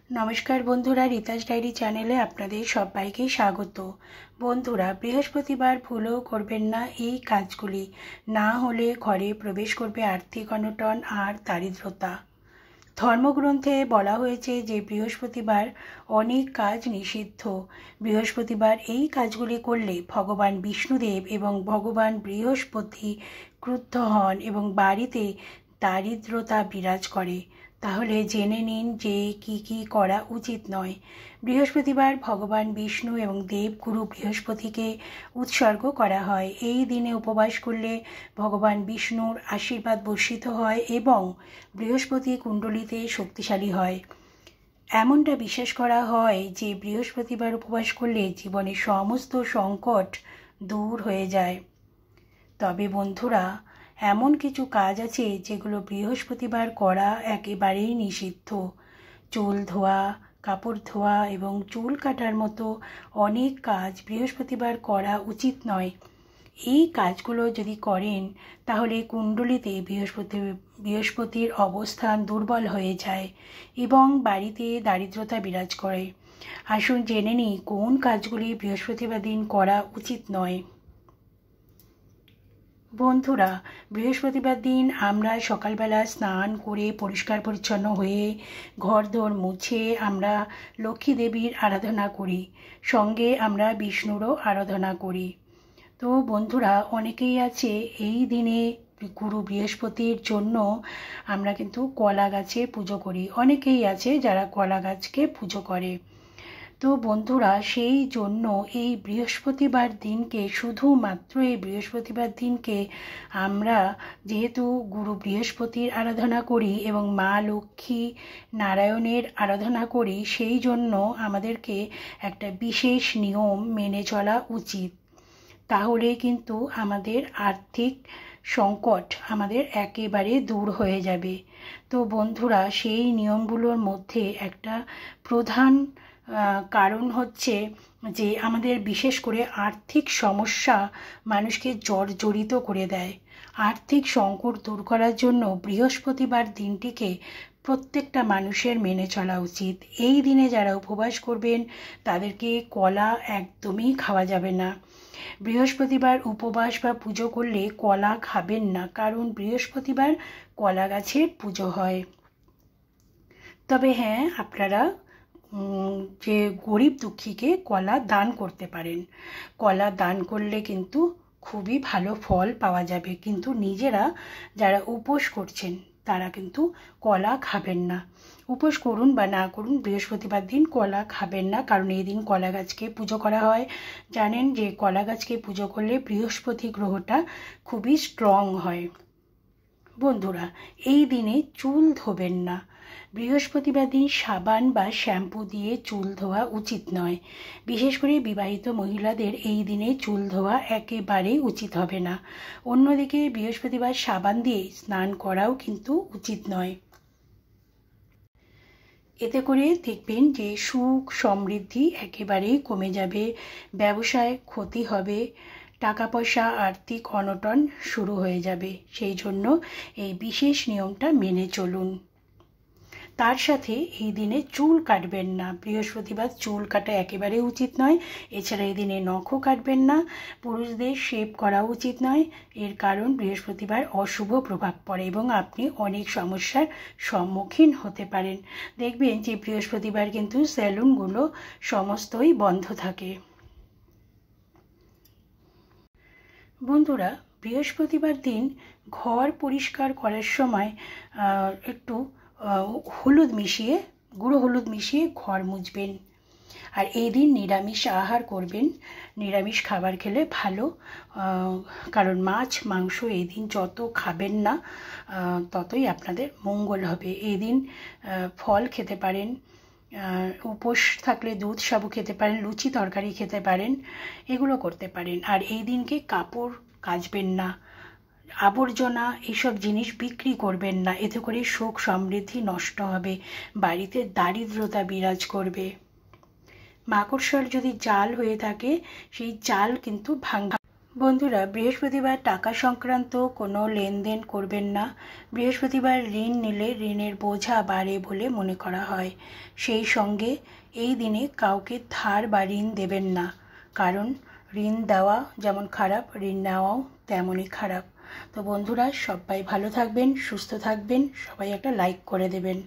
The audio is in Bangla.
নমস্কার বন্ধুরা, রিতাস ডায়েরি চ্যানেলে আপনাদের সবাইকে স্বাগত। বন্ধুরা, বৃহস্পতিবার ভুলেও করবেন না এই কাজগুলি, না হলে ঘরে প্রবেশ করবে আর্থিক অনটন আর দারিদ্রতা। ধর্মগ্রন্থে বলা হয়েছে যে বৃহস্পতিবার অনেক কাজ নিষিদ্ধ। বৃহস্পতিবার এই কাজগুলি করলে ভগবান বিষ্ণুদেব এবং ভগবান বৃহস্পতি ক্রুদ্ধ হন এবং বাড়িতে দারিদ্রতা বিরাজ করে। তাহলে জেনে নিন যে কি করা উচিত নয়। বৃহস্পতিবার ভগবান বিষ্ণু এবং দেবগুরু বৃহস্পতিকে উৎসর্গ করা হয়। এই দিনে উপবাস করলে ভগবান বিষ্ণুর আশীর্বাদ বর্ষিত হয় এবং বৃহস্পতি কুণ্ডলিতে শক্তিশালী হয়। এমনটা বিশ্বাস করা হয় যে বৃহস্পতিবার উপবাস করলে জীবনের সমস্ত সংকট দূর হয়ে যায়। তবে বন্ধুরা, এমন কিছু কাজ আছে যেগুলো বৃহস্পতিবার করা একেবারেই নিষিদ্ধ। চুল ধোয়া, কাপড় ধোয়া এবং চুল কাটার মতো অনেক কাজ বৃহস্পতিবার করা উচিত নয়। এই কাজগুলো যদি করেন তাহলে কুণ্ডলিতে বৃহস্পতির অবস্থান দুর্বল হয়ে যায় এবং বাড়িতে দারিদ্রতা বিরাজ করে। আসুন জেনে নিই কোন কাজগুলি বৃহস্পতিবার দিন করা উচিত নয়। বন্ধুরা, বৃহস্পতিবার দিন আমরা সকালবেলা স্নান করে পরিষ্কার পরিচ্ছন্ন হয়ে ঘরদোর মুছে আমরা লক্ষ্মী দেবীর আরাধনা করি, সঙ্গে আমরা বিষ্ণুরও আরাধনা করি। তো বন্ধুরা, অনেকেই আছে এই দিনে গুরু বৃহস্পতির জন্য আমরা কিন্তু কলা গাছে পুজো করি। অনেকেই আছে যারা কলা গাছকে পুজো করে। তো বন্ধুরা, সেই জন্য এই বৃহস্পতিবার দিনকে, শুধুমাত্র এই বৃহস্পতিবার দিনকে আমরা যেহেতু গুরু বৃহস্পতির আরাধনা করি এবং মা লক্ষ্মী নারায়ণের আরাধনা করি, সেই জন্য আমাদেরকে একটা বিশেষ নিয়ম মেনে চলা উচিত। তাহলে কিন্তু আমাদের আর্থিক সংকট আমাদের একেবারে দূর হয়ে যাবে। তো বন্ধুরা, সেই নিয়মগুলোর মধ্যে একটা প্রধান কারণ হচ্ছে যে আমাদের বিশেষ করে আর্থিক সমস্যা মানুষকে জর্জরিত করে দেয়। আর্থিক সংকট দূর করার জন্য বৃহস্পতিবার দিনটিকে প্রত্যেকটা মানুষের মেনে চলা উচিত। এই দিনে যারা উপবাস করবেন তাদেরকে কলা একদমই খাওয়া যাবে না। বৃহস্পতিবার উপবাস বা পুজো করলে কলা খাবেন না, কারণ বৃহস্পতিবার কলা গাছের পুজো হয়। তবে হ্যাঁ, আপনারা যে গরিব দুঃখীকে কলা দান করতে পারেন। কলা দান করলে কিন্তু খুবই ভালো ফল পাওয়া যাবে, কিন্তু নিজেরা যারা উপোস করছেন তারা কিন্তু কলা খাবেন না। উপোস করুন বা না করুন, বৃহস্পতিবার দিন কলা খাবেন না, কারণ এই দিন কলা গাছকে পুজো করা হয়। জানেন যে কলা গাছকে পুজো করলে বৃহস্পতি গ্রহটা খুবই স্ট্রং হয়। বন্ধুরা, এই দিনে চুল ধোবেন না। বৃহস্পতিবার দিন সাবান বা শ্যাম্পু দিয়ে চুল ধোয়া উচিত নয়। বিশেষ করে বিবাহিত মহিলাদের এই দিনে চুল ধোয়া একেবারেই উচিত হবে না। অন্যদিকে বৃহস্পতিবার সাবান দিয়ে স্নান করাও কিন্তু উচিত নয়। এতে করে দেখবেন যে সুখ সমৃদ্ধি একেবারেই কমে যাবে, ব্যবসায় ক্ষতি হবে, টাকা পয়সা আর্থিক অনটন শুরু হয়ে যাবে। সেই জন্য এই বিশেষ নিয়মটা মেনে চলুন। তার সাথে এই দিনে চুল কাটবেন না। বৃহস্পতিবার চুল কাটা একেবারে উচিত নয়। এছাড়া এই দিনে নখও কাটবেন না। পুরুষদের শেভ করা উচিত নয়, এর কারণ বৃহস্পতিবার অশুভ প্রভাব পড়ে এবং আপনি অনেক সমস্যার সম্মুখীন হতে পারেন। দেখবেন যে বৃহস্পতিবার কিন্তু সেলুনগুলো সমস্তই বন্ধ থাকে। বন্ধুরা, বৃহস্পতিবার দিন ঘর পরিষ্কার করার সময় একটু হলুদ মিশিয়ে, গুঁড়ো হলুদ মিশিয়ে ঘর মুছবেন। আর এই দিন নিরামিষ আহার করবেন। নিরামিষ খাবার খেলে ভালো, কারণ মাছ মাংস এই দিন যত খাবেন না ততই আপনাদের মঙ্গল হবে। এই দিন ফল খেতে পারেন, উপোস থাকলে দুধ সাবু খেতে পারেন, লুচি তরকারি খেতে পারেন, এগুলো করতে পারেন। আর এই দিনকে কাপড় কাচবেন না, আবর্জনা এসব জিনিস বিক্রি করবেন না। এতে করে সুখ সমৃদ্ধি নষ্ট হবে, বাড়িতে দারিদ্রতা বিরাজ করবে। মাকড়সার যদি জাল হয়ে থাকে সেই জাল কিন্তু ভাঙা। বন্ধুরা, বৃহস্পতিবার টাকা সংক্রান্ত কোনো লেনদেন করবেন না। বৃহস্পতিবার ঋণ নিলে ঋণের বোঝা বাড়ে বলে মনে করা হয়। সেই সঙ্গে এই দিনে কাউকে ধার বা ঋণ দেবেন না, কারণ ঋণ দেওয়া যেমন খারাপ, ঋণ নেওয়াও তেমনই খারাপ। তো বন্ধুরা, সবাই ভালো থাকবেন, সুস্থ থাকবেন, সবাই একটা লাইক করে দেবেন।